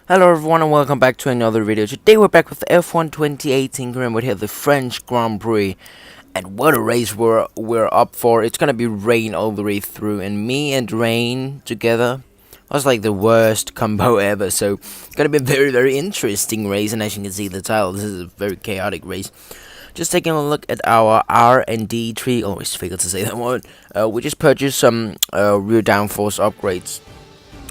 Hello everyone and welcome back to another video. Today we're back with the F1 2018 Grand Prix here, the French Grand Prix. And what a race we're up for. It's gonna be rain all the way through, and me and rain together was like the worst combo ever. So it's gonna be a very interesting race, and as you can see the title, this is a very chaotic race. Just taking a look at our R&D tree, always fail to say that word. We just purchased some rear downforce upgrades.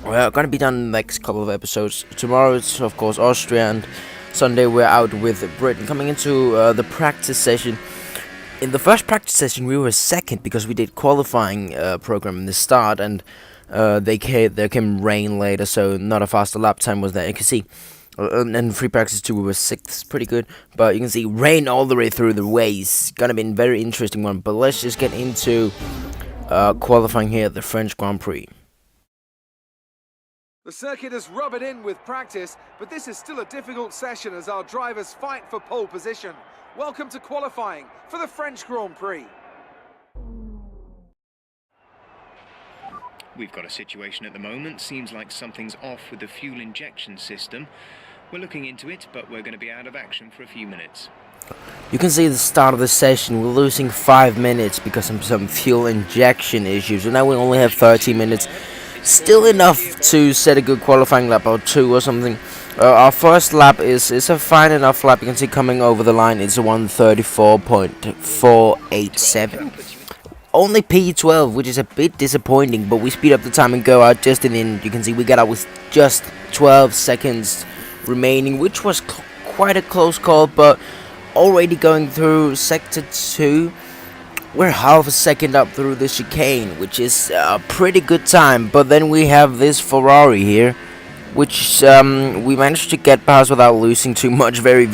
We're gonna be done in the next couple of episodes. Tomorrow it's of course Austria, and Sunday we're out with Britain. Coming into the practice session. In the first practice session we were second because we did qualifying program in the start, and there came rain later, so not a faster lap time was there. You can see, and free practice 2 we were sixth, pretty good. But you can see rain all the way through the race. Gonna be a very interesting one. But let's just get into qualifying here at the French Grand Prix. The circuit has rubbed it in with practice, but this is still a difficult session as our drivers fight for pole position. Welcome to qualifying for the French Grand Prix. We've got a situation at the moment. Seems like something's off with the fuel injection system. We're looking into it, but we're going to be out of action for a few minutes. You can see at the start of the session we're losing 5 minutes because of some fuel injection issues, and now we only have 30 minutes. Still enough to set a good qualifying lap or 2 or something. Our first lap is a fine enough lap. You can see coming over the line it's a 1:34.487. Only P12, which is a bit disappointing, but we speed up the time and go out just in the end. You can see we got out with just 12 seconds remaining, which was quite a close call, but already going through sector 2. We're half a second up through the chicane, which is a pretty good time. But then we have this Ferrari here, which we managed to get past without losing too much. Very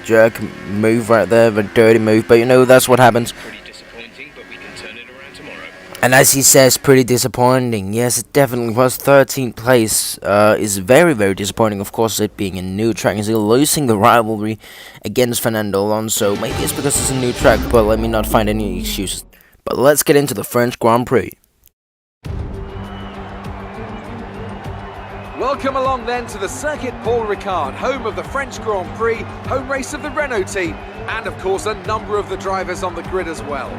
jerk move right there, very dirty move. But you know, that's what happens. Pretty disappointing, but we can turn it around tomorrow. And as he says, pretty disappointing. Yes, it definitely was. 13th place is very disappointing. Of course, it being a new track, is losing the rivalry against Fernando Alonso. Maybe it's because it's a new track, but let me not find any excuses. But let's get into the French Grand Prix. Welcome along then to the Circuit Paul Ricard, home of the French Grand Prix, home race of the Renault team, and of course a number of the drivers on the grid as well.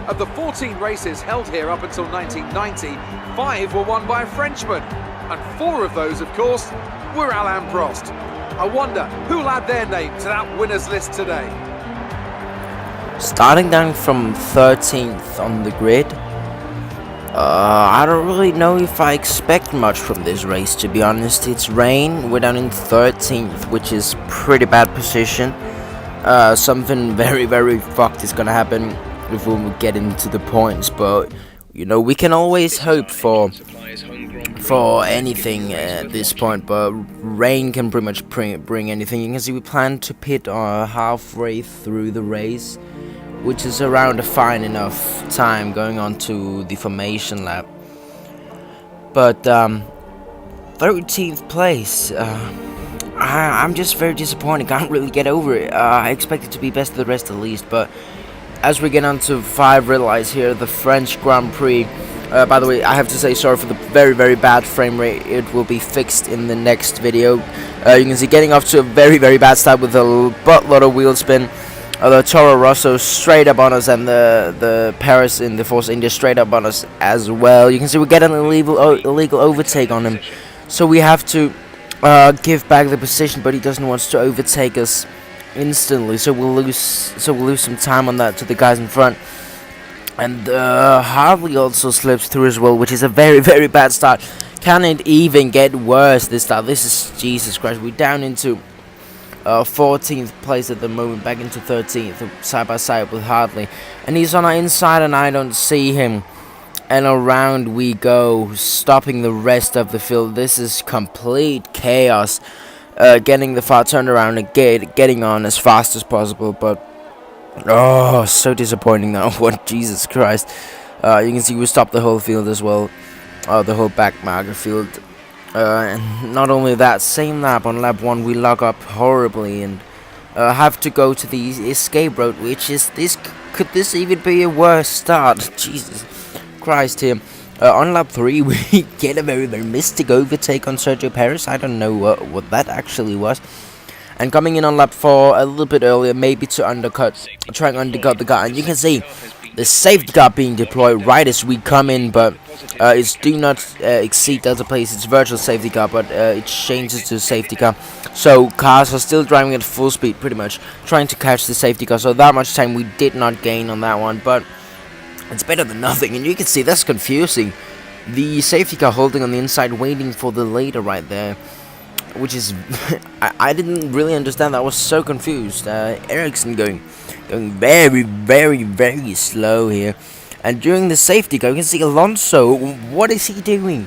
Of the 14 races held here up until 1990, 5 were won by a Frenchman, and 4 of those, of course, were Alain Prost. I wonder who'll add their name to that winners list today. Starting down from 13th on the grid, I don't really know if I expect much from this race, to be honest. It's rain, we're down in 13th, which is pretty bad position. Something very fucked is gonna happen if we get into the points, but you know, we can always hope for anything at this point, but rain can pretty much bring anything. You can see we plan to pit halfway through the race, which is around a fine enough time going on to the formation lap. But 13th place, I'm just very disappointed. Can't really get over it. I expect it to be best of the rest at least, but as we get on to 5 red lights here, the French Grand Prix. By the way, I have to say sorry for the very bad frame rate. It will be fixed in the next video. You can see getting off to a very bad start with a buttload of wheel spin. The Toro Rosso straight up on us, and the Paris in the Force India straight up on us as well. You can see we get an illegal overtake on him, so we have to give back the position, but he doesn't want to overtake us instantly, so we'll lose some time on that to the guys in front. And Hartley also slips through as well, which is a very bad start. Can it even get worse this start? This is Jesus Christ. We're down into 14th place at the moment, back into 13th, side by side with Hartley, and he's on our inside and I don't see him, and around we go, stopping the rest of the field. This is complete chaos. Getting the far turnaround and getting on as fast as possible, but oh, so disappointing now. What, Jesus Christ. You can see we stopped the whole field as well, the whole back marker field. And not only that, same lap, on lap 1 we log up horribly and have to go to the escape road, which is this. Could this even be a worse start? Jesus Christ here. On lap 3, we get a very, very mystic overtake on Sergio Perez. I don't know what that actually was. And coming in on lap 4 a little bit earlier, maybe to trying to undercut the car. And you can see the safety car being deployed right as we come in, but it's do not exceed Delta Place. It's virtual safety car, but it changes to safety car. So cars are still driving at full speed, pretty much, trying to catch the safety car. So that much time we did not gain on that one, but it's better than nothing. And you can see that's confusing. The safety car holding on the inside, waiting for the leader right there, which is I didn't really understand that. I was so confused. Ericsson going very, very, very slow here. And during the safety car, you can see Alonso. What is he doing?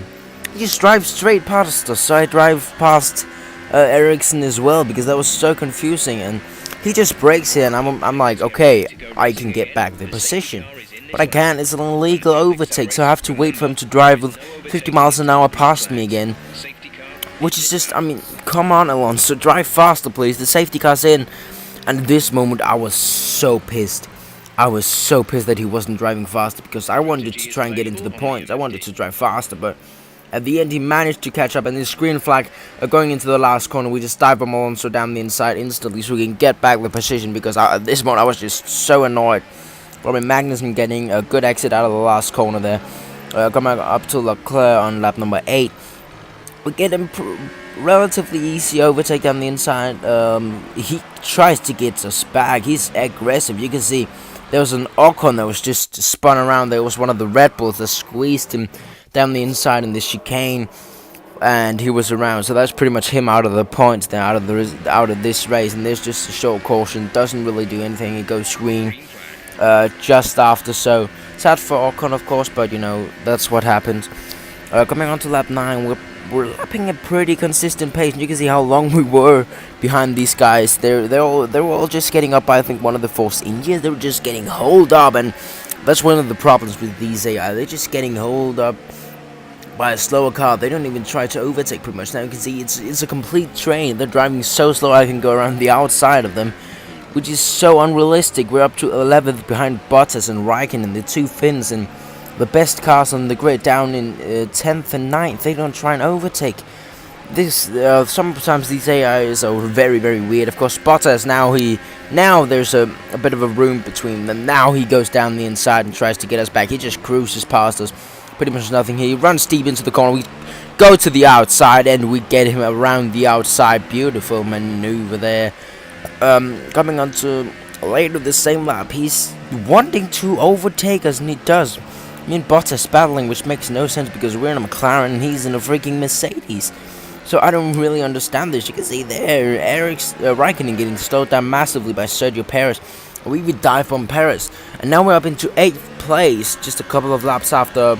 He just drives straight past us. So I drive past Ericsson as well, because that was so confusing. And he just brakes here, and I'm like, okay, I can get back the position. But I can't. It's an illegal overtake, so I have to wait for him to drive with 50 miles an hour past me again. Which is just, I mean, come on, Alonso, drive faster, please. The safety car's in. And at this moment, I was so pissed. I was so pissed that he wasn't driving faster, because I wanted to try and get into the points. I wanted to drive faster, but at the end, he managed to catch up. And this green flag going into the last corner, we just dive from Alonso down the inside instantly so we can get back the position, because at this moment, I was just so annoyed. Robin Magnussen getting a good exit out of the last corner there. Coming up to Leclerc on lap number 8. We get him relatively easy overtake down the inside. He tries to get us back. He's aggressive. You can see there was an Ocon that was just spun around. There was one of the Red Bulls that squeezed him down the inside in the chicane, and he was around. So that's pretty much him out of the points there, out of this race. And there's just a short caution. Doesn't really do anything. It goes green just after. So sad for Ocon, of course, but you know that's what happens. Coming on to lap 9, we're lapping a pretty consistent pace, and you can see how long we were behind these guys. They were all just getting up by, I think, one of the Force Indians. They were just getting holed up, and that's one of the problems with these AI. They're just getting holed up by a slower car. They don't even try to overtake pretty much. Now you can see it's a complete train. They're driving so slow I can go around the outside of them, which is so unrealistic. We're up to 11th behind Bottas and Raikkonen, the two Finns, and the best cars on the grid down in 10th and 9th. They don't try and overtake. This sometimes these AIs are very, very weird. Of course, Bottas now there's a bit of a room between them. Now he goes down the inside and tries to get us back. He just cruises past us. Pretty much nothing here. He runs deep into the corner. We go to the outside and we get him around the outside. Beautiful maneuver there. Coming on to later the same lap, he's wanting to overtake us, and he does. Me and Bottas battling, which makes no sense because we're in a McLaren and he's in a freaking Mercedes. So I don't really understand this. You can see there, Raikkonen getting slowed down massively by Sergio Perez. We would die from Perez. And now we're up into 8th place, just a couple of laps after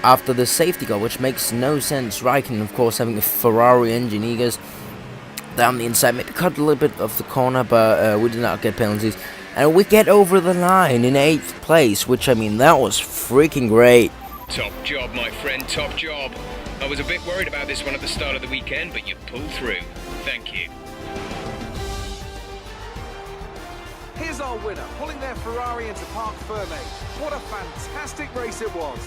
the safety car, which makes no sense. Raikkonen, of course, having a Ferrari engine. He goes down the inside, maybe cut a little bit of the corner, but we did not get penalties. And we get over the line in 8th place, which, I mean, that was freaking great. Top job, my friend, top job. I was a bit worried about this one at the start of the weekend, but you pulled through. Thank you. Here's our winner, pulling their Ferrari into Parc Fermé. What a fantastic race it was.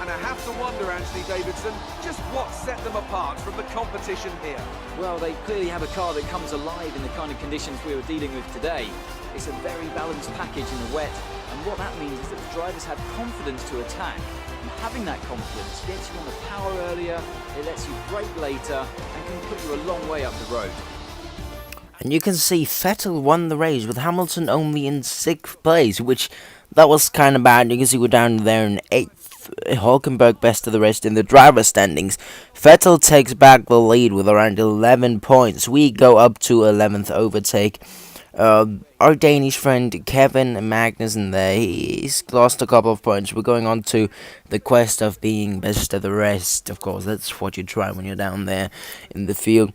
And I have to wonder, Anthony Davidson, just what set them apart from the competition here. Well, they clearly have a car that comes alive in the kind of conditions we were dealing with today. It's a very balanced package in the wet, and what that means is that the drivers have confidence to attack. And having that confidence gets you on the power earlier, it lets you brake later, and can put you a long way up the road. And you can see Vettel won the race with Hamilton only in 6th place, which that was kind of bad. You can see we're down there in 8th. Hulkenberg best of the rest in the driver standings. Vettel takes back the lead with around 11 points. We go up to 11th overtake. Our Danish friend Kevin Magnussen there, he's lost a couple of points. We're going on to the quest of being best of the rest. Of course, that's what you try when you're down there in the field.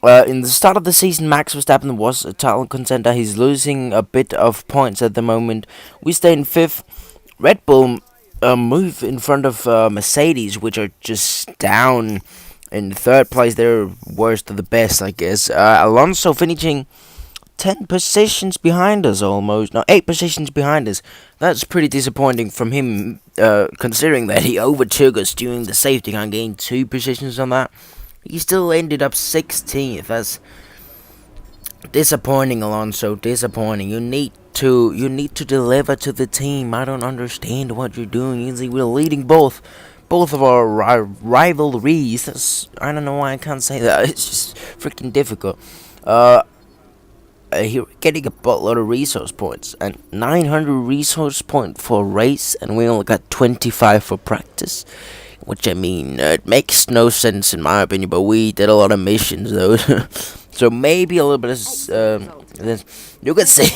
In the start of the season, Max Verstappen was a title contender. He's losing a bit of points at the moment. We stay in 5th. Red Bull move in front of Mercedes, which are just down in 3rd place. They're worst of the best, I guess. Alonso finishing 10 positions behind us almost. No, 8 positions behind us. That's pretty disappointing from him, considering that he overtook us during the safety car and gained 2 positions on that. He still ended up 16th. That's disappointing, Alonso. Disappointing. You need to deliver to the team. I don't understand what you're doing. You see, we're leading both of our rivalries. I don't know why I can't say that. It's just freaking difficult. Here getting a buttload of resource points and 900 resource point for a race, and we only got 25 for practice. Which, I mean, it makes no sense in my opinion, but we did a lot of missions though. So maybe a little bit of this. You could say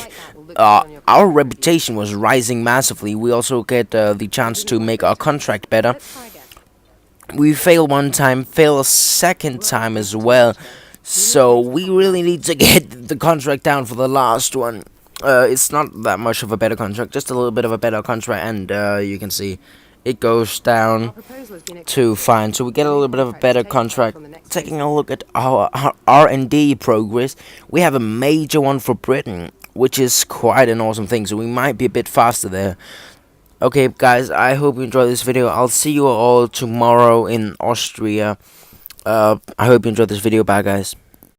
our reputation was rising massively. We also get the chance to make our contract better. We fail one time, fail a second time as well. So we really need to get the contract down for the last one. It's not that much of a better contract, just a little bit of a better contract, and you can see it goes down to fine. So we get a little bit of a better contract. Taking a look at our R&D progress, we have a major one for Britain, which is quite an awesome thing. So we might be a bit faster there. Okay, guys, I hope you enjoyed this video. I'll see you all tomorrow in Austria. I hope you enjoyed this video. Bye, guys.